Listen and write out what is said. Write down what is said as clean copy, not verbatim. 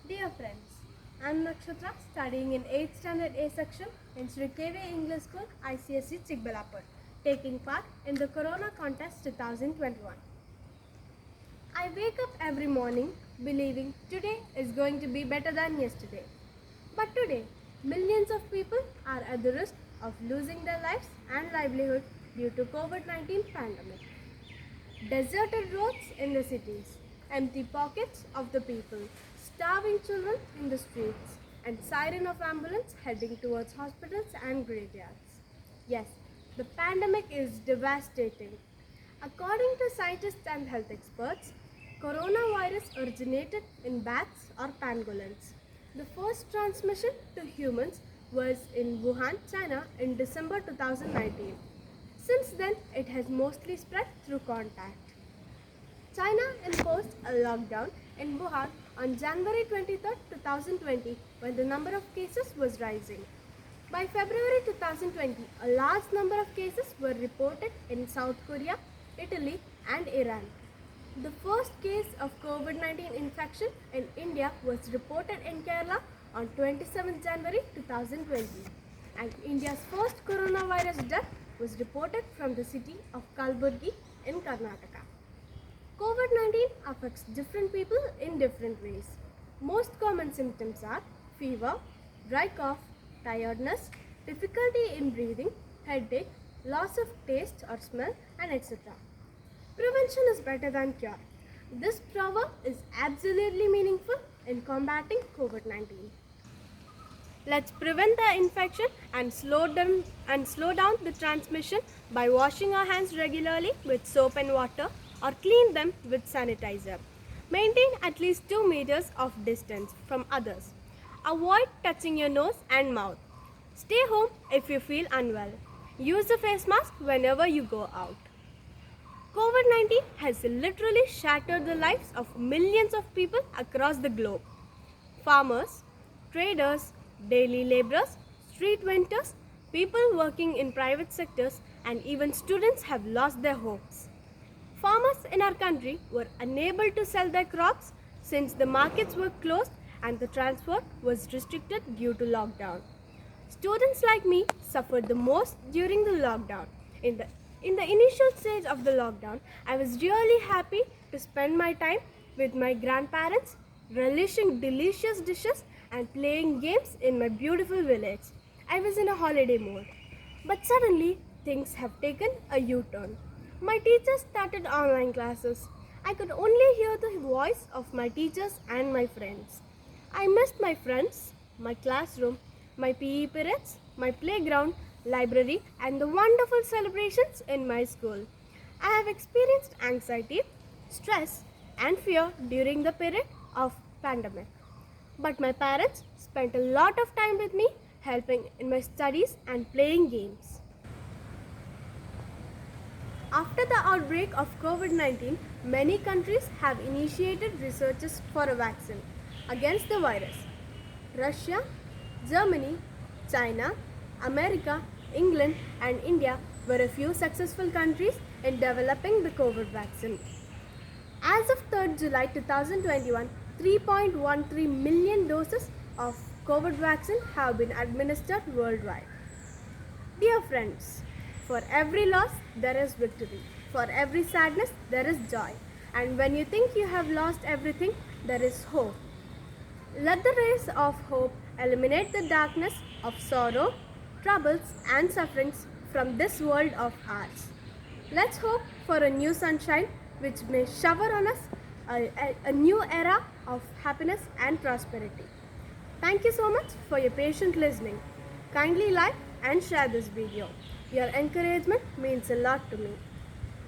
Dear friends, I am Nakshatra studying in 8th standard A section in Sri KV English School ICSE Chikbalapur, taking part in the Corona Contest 2021. I wake up every morning believing today is going to be better than yesterday. But today, millions of people are at the risk of losing their lives and livelihood due to COVID-19 pandemic. Deserted roads in the cities, empty pockets of the people, starving children in the streets, and siren of ambulance heading towards hospitals and graveyards. Yes, the pandemic is devastating. According to scientists and health experts, coronavirus originated in bats or pangolins. The first transmission to humans was in Wuhan, China in December 2019. Since then, it has mostly spread through contact. China imposed a lockdown in Wuhan on January 23, 2020, when the number of cases was rising. By February 2020, a large number of cases were reported in South Korea, Italy, and Iran. The first case of COVID-19 infection in India was reported in Kerala on 27 January 2020, and India's first coronavirus death was reported from the city of Kalburgi in Karnataka. COVID-19 affects different people in different ways. Most common symptoms are fever, dry cough, tiredness, difficulty in breathing, headache, loss of taste or smell, and etc. Prevention is better than cure. This proverb is absolutely meaningful in combating COVID-19. Let's prevent the infection and slow down the transmission by washing our hands regularly with soap and water or clean them with sanitizer. Maintain at least 2 meters of distance from others. Avoid touching your nose and mouth. Stay home if you feel unwell. Use a face mask whenever you go out. COVID-19 has literally shattered the lives of millions of people across the globe. Farmers, traders, daily laborers, street vendors, people working in private sectors, and even students have lost their homes. Farmers in our country were unable to sell their crops since the markets were closed and the transport was restricted due to lockdown. Students like me suffered the most during the lockdown. In the initial stage of the lockdown, I was really happy to spend my time with my grandparents, relishing delicious dishes and playing games in my beautiful village. I was in a holiday mode. But suddenly, things have taken a U-turn. My teachers started online classes. I could only hear the voice of my teachers and my friends. I missed my friends, my classroom, my PE periods, my playground, library, and the wonderful celebrations in my school. I have experienced anxiety, stress, and fear during the period of pandemic. But my parents spent a lot of time with me, helping in my studies and playing games. After the outbreak of COVID-19, many countries have initiated researches for a vaccine against the virus. Russia, Germany, China, America, England, and India were a few successful countries in developing the COVID vaccine. As of 3rd July 2021, 3.13 million doses of COVID vaccine have been administered worldwide. Dear friends, for every loss, there is victory. For every sadness, there is joy. And when you think you have lost everything, there is hope. Let the rays of hope eliminate the darkness of sorrow, troubles, and sufferings from this world of ours. Let's hope for a new sunshine which may shower on us a new era of happiness and prosperity. Thank you so much for your patient listening. Kindly like and share this video. Your encouragement means a lot to me.